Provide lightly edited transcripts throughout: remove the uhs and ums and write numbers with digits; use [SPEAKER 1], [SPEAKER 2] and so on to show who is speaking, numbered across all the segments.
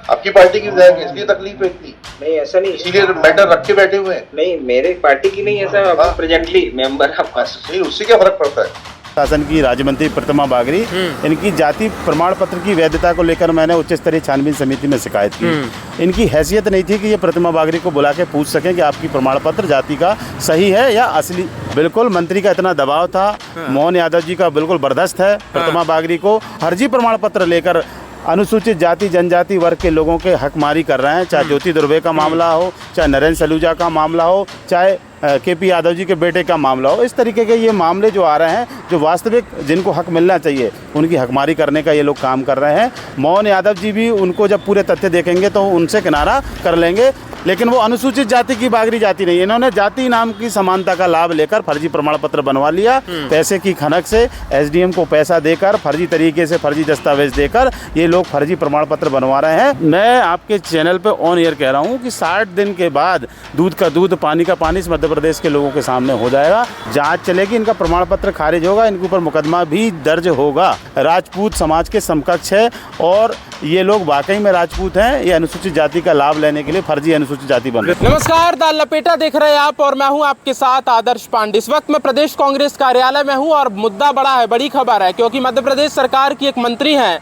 [SPEAKER 1] आपकी पार्टी की विधायक है, इसलिए तकलीफ है इतनी।
[SPEAKER 2] नहीं ऐसा नहीं,
[SPEAKER 1] इसीलिए मैटर रख के बैठे हुए हैं।
[SPEAKER 2] नहीं मेरे पार्टी की नहीं, ऐसा प्रेजेंटली मेंबर है
[SPEAKER 1] नहीं, उससे क्या फर्क पड़ता है।
[SPEAKER 3] शासन की राज्य मंत्री प्रतिमा बागरी, इनकी जाति प्रमाण पत्र की वैधता को लेकर मैंने उच्च स्तरीय छानबीन समिति में शिकायत की। इनकी हैसियत नहीं थी कि ये प्रतिमा बागरी को बुला के पूछ सकें कि आपकी प्रमाण पत्र जाति का सही है या असली। बिल्कुल मंत्री का इतना दबाव था, मोहन यादव जी का बिल्कुल बर्दाश्त है प्रतिमा बागरी को फर्जी प्रमाण पत्र लेकर अनुसूचित जाति जनजाति वर्ग के लोगों के हकमारी कर रहे हैं। चाहे ज्योति दुर्वे का मामला हो, चाहे नरेंद्र सलूजा का मामला हो, चाहे केपी यादव जी के बेटे का मामला हो। इस तरीके के ये मामले जो आ रहे हैं, जो वास्तविक जिनको हक मिलना चाहिए उनकी हकमारी करने का ये लोग काम कर रहे हैं। मोहन यादव जी भी उनको जब पूरे तथ्य देखेंगे तो उनसे किनारा कर लेंगे, लेकिन वो अनुसूचित जाति की बागरी जाति नहीं। इन्होंने जाति नाम की समानता का लाभ लेकर फर्जी प्रमाण पत्र बनवा लिया। पैसे की खनक से एसडीएम को पैसा देकर, फर्जी तरीके से फर्जी दस्तावेज देकर ये लोग फर्जी प्रमाण पत्र बनवा रहे हैं। मैं आपके चैनल पे ऑन एयर कह रहा हूँ कि 60 दिन के बाद दूध का दूध पानी का पानी इस मध्य प्रदेश के लोगों के सामने हो जाएगा। जांच चलेगी, इनका प्रमाण पत्र खारिज होगा, इनके ऊपर मुकदमा भी दर्ज होगा। राजपूत समाज के समकक्ष है और ये लोग वाकई में राजपूत हैं। ये अनुसूचित जाति का लाभ लेने के लिए फर्जी अनुसूचित जाति बन रहे।
[SPEAKER 4] नमस्कार, दाल लपेटा देख रहे हैं आप और मैं हूं आपके साथ आदर्श पांडे। इस वक्त मैं प्रदेश कांग्रेस कार्यालय में हूं और मुद्दा बड़ा है, बड़ी खबर है, क्योंकि मध्य प्रदेश सरकार की एक मंत्री हैं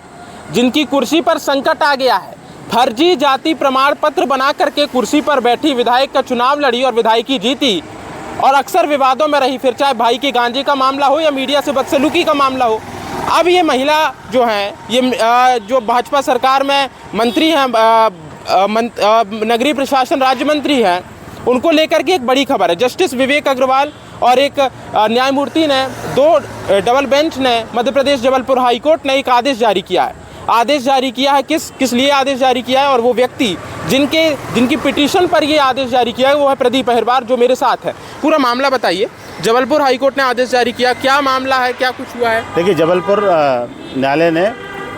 [SPEAKER 4] जिनकी कुर्सी पर संकट आ गया है। फर्जी जाति प्रमाण पत्र बना करके कुर्सी पर बैठी विधायक का चुनाव लड़ी और विधायकी जीती और अक्सर विवादों में रही, फिर चाहे भाई के गांजे का मामला हो या मीडिया से बदसलूकी का मामला हो। अब ये महिला जो है, ये जो भाजपा सरकार में मंत्री हैं, नगरीय प्रशासन राज्य मंत्री हैं, उनको लेकर के एक बड़ी खबर है। जस्टिस विवेक अग्रवाल और एक न्यायमूर्ति ने, 2 डबल बेंच ने मध्य प्रदेश जबलपुर हाईकोर्ट ने एक आदेश जारी किया है। आदेश जारी किया है, किस लिए आदेश जारी किया है, और वो व्यक्ति जिनकी पिटीशन पर ये आदेश जारी किया है वो है प्रदीप अहिरवार, जो मेरे साथ है। पूरा मामला बताइए। जबलपुर हाईकोर्ट ने आदेश जारी किया, क्या मामला है, क्या कुछ हुआ है?
[SPEAKER 3] देखिए, जबलपुर न्यायालय ने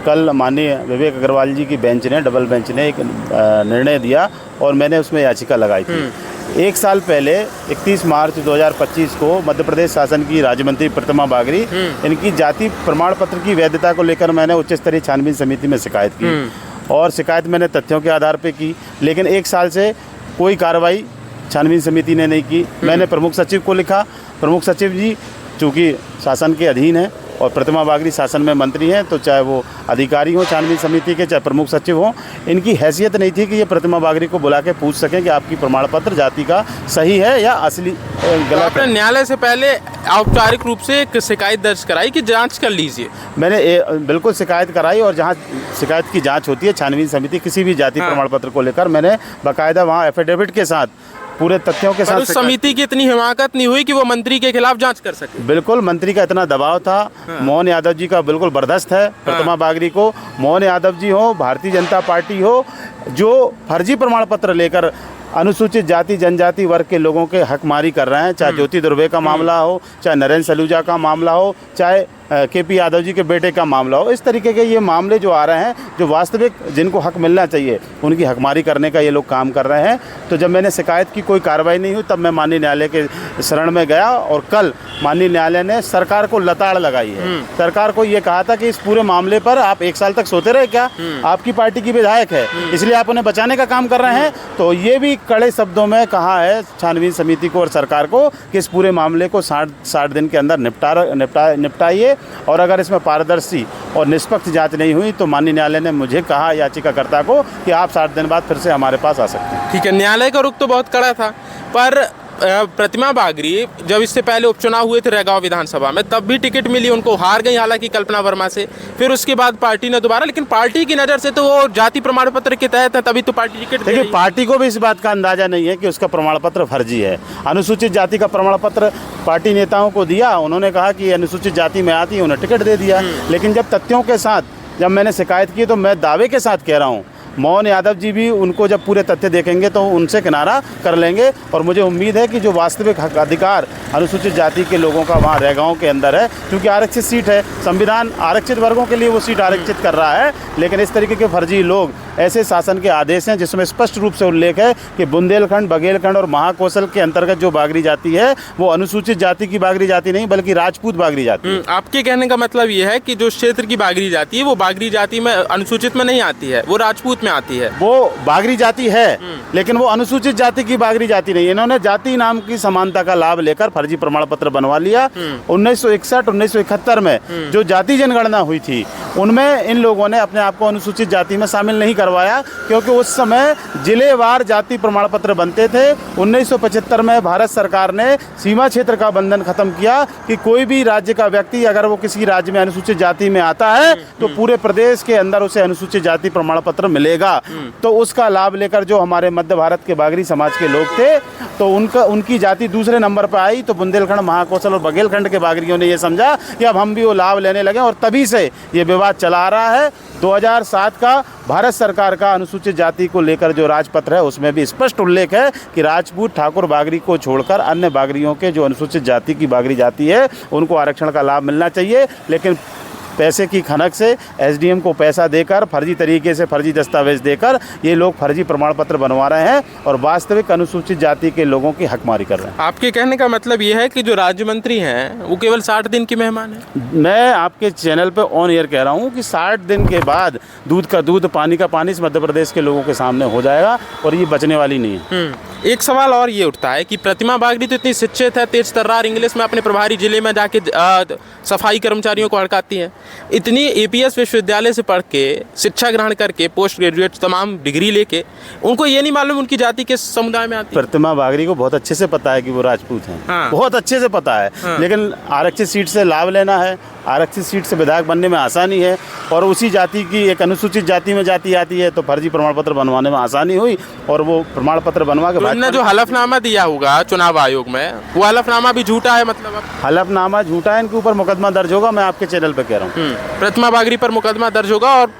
[SPEAKER 3] कल माननीय विवेक अग्रवाल जी की बेंच ने, डबल बेंच ने एक निर्णय दिया और मैंने उसमें याचिका लगाई थी। 1 साल पहले 31 मार्च 2025 को मध्य प्रदेश शासन की राज्य मंत्री प्रतिमा बागरी, इनकी जाति प्रमाण पत्र की वैधता को लेकर मैंने उच्च स्तरीय छानबीन समिति में शिकायत की और शिकायत मैंने तथ्यों के आधार पर की, लेकिन 1 साल से कोई कार्रवाई छानबीन समिति ने नहीं की। मैंने प्रमुख सचिव को लिखा। प्रमुख सचिव जी चूँकि शासन के अधीन है और प्रतिमा बागरी शासन में मंत्री हैं, तो चाहे वो अधिकारी हों छानबीन समिति के, चाहे प्रमुख सचिव हों, इनकी हैसियत नहीं थी कि ये प्रतिमा बागरी को बुला के पूछ सकें कि आपकी प्रमाण पत्र जाति का सही है या असली गलत।
[SPEAKER 4] आपने न्यायालय से पहले औपचारिक रूप से एक शिकायत दर्ज कराई कि जांच कर लीजिए?
[SPEAKER 3] मैंने बिल्कुल शिकायत कराई और जहाँ शिकायत की जाँच होती है छानबीन समिति किसी भी जाति प्रमाण पत्र को लेकर, मैंने बाकायदा वहाँ एफिडेविट के साथ पूरे तथ्यों के साथ।
[SPEAKER 4] उस समिति की इतनी हिमाकत नहीं हुई कि वो मंत्री के खिलाफ जांच कर सके?
[SPEAKER 3] बिल्कुल मंत्री का इतना दबाव था। मोहन यादव जी का बिल्कुल बर्दाश्त है प्रतिमा बागरी को। मोहन यादव जी हो, भारतीय जनता पार्टी हो, जो फर्जी प्रमाण पत्र लेकर अनुसूचित जाति जनजाति वर्ग के लोगों के हकमारी कर रहे हैं। चाहे ज्योति दुर्वे का मामला हो, चाहे नरेंद्र सलूजा का मामला हो, चाहे केपी यादव जी के बेटे का मामला हो। इस तरीके के ये मामले जो आ रहे हैं, जो वास्तविक जिनको हक मिलना चाहिए उनकी हकमारी करने का ये लोग काम कर रहे हैं। तो जब मैंने शिकायत की, कोई कार्रवाई नहीं हुई, तब मैं माननीय न्यायालय के शरण में गया और कल माननीय न्यायालय ने सरकार को लताड़ लगाई है। सरकार को ये कहा था कि इस पूरे मामले पर आप 1 साल तक सोते रहे क्या? आपकी पार्टी की विधायक है, इसलिए आप उन्हें बचाने का काम कर रहे हैं। तो ये भी कड़े शब्दों में कहा है छानबीन समिति को और सरकार को कि इस पूरे मामले को 60 दिन के अंदर निपटाइए, और अगर इसमें पारदर्शी और निष्पक्ष जांच नहीं हुई तो माननीय न्यायालय ने मुझे कहा, याचिकाकर्ता को, कि आप 60 दिन बाद फिर से हमारे पास आ सकते हैं।
[SPEAKER 4] ठीक है, न्यायालय का रुख तो बहुत कड़ा था, पर प्रतिमा बागरी जब इससे पहले उपचुनाव हुए थे रैगांव विधानसभा में, तब भी टिकट मिली उनको, हार गई हालांकि कल्पना वर्मा से। फिर उसके बाद पार्टी ने दोबारा, लेकिन पार्टी की नज़र से तो वो जाति प्रमाण पत्र के तहत है, तभी तो पार्टी टिकट।
[SPEAKER 3] देखिए, पार्टी को भी इस बात का अंदाजा नहीं है कि उसका प्रमाण पत्र फर्जी है। अनुसूचित जाति का प्रमाण पत्र पार्टी नेताओं को दिया, उन्होंने कहा कि अनुसूचित जाति में आती है, उन्हें टिकट दे दिया। लेकिन जब तथ्यों के साथ जब मैंने शिकायत की तो मैं दावे के साथ कह रहा हूँ, मोहन यादव जी भी उनको जब पूरे तथ्य देखेंगे तो उनसे किनारा कर लेंगे। और मुझे उम्मीद है कि जो वास्तविक हक अधिकार अनुसूचित जाति के लोगों का वहाँ रैगांव के अंदर है, क्योंकि आरक्षित सीट है, संविधान आरक्षित वर्गों के लिए वो सीट आरक्षित कर रहा है, लेकिन इस तरीके के फर्जी लोग ऐसे शासन के आदेश हैं जिसमें स्पष्ट रूप से उल्लेख है कि बुंदेलखंड, बघेलखंड और महाकौशल के अंतर्गत जो बागरी जाति है वो अनुसूचित जाति की बागरी जाति नहीं बल्कि राजपूत बागरी जाति है।
[SPEAKER 4] आपके कहने का मतलब ये है कि जो क्षेत्र की बागरी जाति है वो बागरी जाति में अनुसूचित में नहीं आती है, वो राजपूत में आती है।
[SPEAKER 3] वो बागरी जाति है लेकिन वो अनुसूचित जाति की बागरी जाति नहीं। इन्होंने जाति नाम की समानता का लाभ लेकर फर्जी प्रमाण पत्र बनवा लिया। 1961-1971 में जो जाति जनगणना हुई थी उनमें इन लोगों ने अपने आप को अनुसूचित जाति में शामिल नहीं करवाया, क्योंकि उस समय जिलेवार जाति प्रमाण पत्र बनते थे। 1975 में भारत सरकार ने सीमा क्षेत्र का बंधन खत्म किया कि कोई भी राज्य का व्यक्ति अगर वो किसी राज्य में अनुसूचित जाति में आता है तो पूरे प्रदेश के अंदर उसे अनुसूचित जाति प्रमाण पत्र मिलेगा। तो उसका लाभ लेकर जो हमारे मध्य भारत के बागरी समाज के लोग थे तो उनकी जाति दूसरे नंबर पर आई। तो बुंदेलखंड, महाकौशल और बघेलखंड के बागरियों ने ये समझा कि अब हम भी वो लाभ लेने लगे और तभी से ये विवाद चला आ रहा है। 2007 का भारत सरकार का अनुसूचित जाति को लेकर जो राजपत्र है उसमें भी स्पष्ट उल्लेख है कि राजपूत, ठाकुर बागरी को छोड़कर अन्य बागरियों के जो अनुसूचित जाति की बागरी जाति है उनको आरक्षण का लाभ मिलना चाहिए। लेकिन पैसे की खनक से एसडीएम को पैसा देकर फर्जी तरीके से फर्जी दस्तावेज देकर ये लोग फर्जी प्रमाण पत्र बनवा रहे हैं और वास्तविक अनुसूचित जाति के लोगों की हकमारी कर रहे हैं।
[SPEAKER 4] आपके कहने का मतलब ये है कि जो राज्य मंत्री हैं वो केवल 60 दिन की मेहमान है।
[SPEAKER 3] मैं आपके चैनल पे ऑन एयर कह रहा हूँ कि 60 दिन के बाद दूध का दूध, पानी का पानी इस मध्य प्रदेश के लोगों के सामने हो जाएगा और ये बचने वाली नहीं है।
[SPEAKER 4] एक सवाल और ये उठता है कि प्रतिमा बागरी तो इतनी शिक्षित है, तेज तर्रार इंग्लिश में अपने प्रभारी जिले में जाके सफाई कर्मचारियों को हड़काती हैं। इतनी एपीएस विश्वविद्यालय से पढ़ के, शिक्षा ग्रहण करके, पोस्ट ग्रेजुएट तमाम डिग्री लेके, उनको ये नहीं मालूम उनकी जाति के समुदाय में आती है।
[SPEAKER 3] प्रतिमा बागरी को बहुत अच्छे से पता है कि वो राजपूत हैं।
[SPEAKER 4] हाँ।
[SPEAKER 3] बहुत अच्छे से पता है।
[SPEAKER 4] हाँ।
[SPEAKER 3] लेकिन आरक्षित सीट से लाभ लेना है, आरक्षित सीट से विधायक बनने में आसानी है और उसी जाति की एक अनुसूचित जाति में जाति आती है तो फर्जी प्रमाण पत्र बनवाने में आसानी हुई और वो प्रमाण पत्र बनवा के
[SPEAKER 4] उन्होंने जो हलफनामा दिया होगा चुनाव आयोग में वो हलफनामा भी झूठा है। मतलब अब
[SPEAKER 3] हलफनामा झूठा है, इनके ऊपर मुकदमा दर्ज होगा। मैं आपके चैनल पे कह रहा हूँ
[SPEAKER 4] प्रतिमा बागरी पर मुकदमा दर्ज होगा और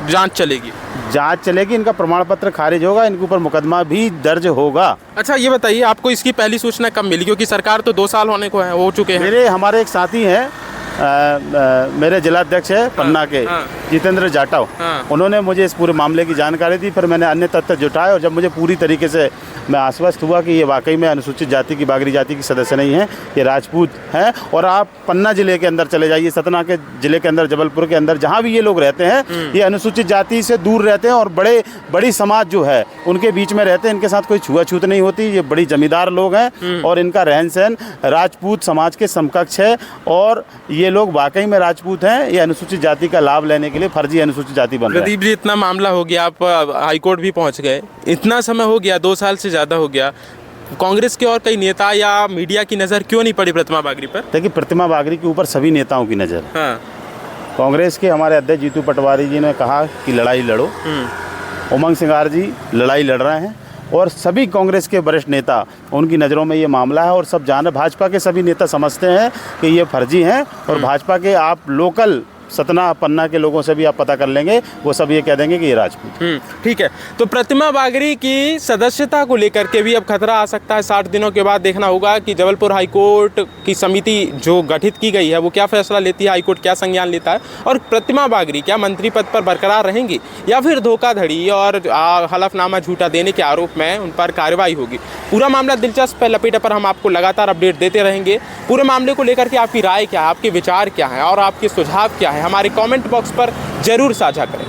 [SPEAKER 4] जांच चलेगी।
[SPEAKER 3] जांच चलेगी, इनका प्रमाण पत्र खारिज होगा, इनके ऊपर मुकदमा भी दर्ज होगा।
[SPEAKER 4] अच्छा ये बताइए आपको इसकी पहली सूचना कब मिली, क्योंकि सरकार तो 2 साल होने को हो चुके हैं।
[SPEAKER 3] हमारे एक साथी हैं मेरे जिलाध्यक्ष है पन्ना के, जितेंद्र जाटव, उन्होंने मुझे इस पूरे मामले की जानकारी दी। फिर मैंने अन्य तथ्य जुटाए और जब मुझे पूरी तरीके से मैं आश्वस्त हुआ कि ये वाकई में अनुसूचित जाति की बागरी जाति की सदस्य नहीं है, ये राजपूत हैं। और आप पन्ना जिले के अंदर चले जाइए, सतना के जिले के अंदर, जबलपुर के अंदर, जहाँ भी ये लोग रहते हैं ये अनुसूचित जाति से दूर रहते हैं और बड़ी समाज जो है उनके बीच में रहते हैं। इनके साथ कोई छुआछूत नहीं होती। ये बड़ी जमींदार लोग हैं और इनका रहन सहन राजपूत समाज के समकक्ष है और ये लोग वाकई में राजपूत हैं। ये अनुसूचित जाति का लाभ लेने के लिए फर्जी अनुसूचित जाति बन रहे हैं।
[SPEAKER 4] प्रदीप जी इतना मामला हो गया, आप हाईकोर्ट भी पहुंच गए, इतना समय हो गया, 2 साल से ज़्यादा हो गया, कांग्रेस के और कई नेता या मीडिया की नज़र क्यों नहीं पड़ी प्रतिमा बागरी पर?
[SPEAKER 3] देखिए प्रतिमा बागरी के ऊपर सभी नेताओं की नज़र है।
[SPEAKER 4] हाँ।
[SPEAKER 3] कांग्रेस के हमारे अध्यक्ष जीतू पटवारी जी ने कहा कि लड़ाई लड़ो, उमंग सिंगार जी लड़ाई लड़ रहे हैं और सभी कांग्रेस के वरिष्ठ नेता, उनकी नज़रों में ये मामला है और सब जान, भाजपा के सभी नेता समझते हैं कि ये फर्जी हैं और भाजपा के आप लोकल सतना पन्ना के लोगों से भी आप पता कर लेंगे, वो सब ये कह देंगे कि ये राजपूत।
[SPEAKER 4] ठीक है, तो प्रतिमा बागरी की सदस्यता को लेकर के भी अब खतरा आ सकता है। 60 दिनों के बाद देखना होगा कि जबलपुर हाईकोर्ट की समिति जो गठित की गई है वो क्या फैसला लेती है, हाईकोर्ट क्या संज्ञान लेता है और प्रतिमा बागरी क्या मंत्री पद पर बरकरार रहेंगी या फिर धोखाधड़ी और हलफनामा झूठा देने के आरोप में उन पर कार्रवाई होगी। पूरा मामला दिलचस्प है, लपेटे पर हम आपको लगातार अपडेट देते रहेंगे। पूरे मामले को लेकर के आपकी राय क्या है, आपके विचार क्या है और आपके सुझाव क्या है, हमारे कमेंट बॉक्स पर जरूर साझा करें।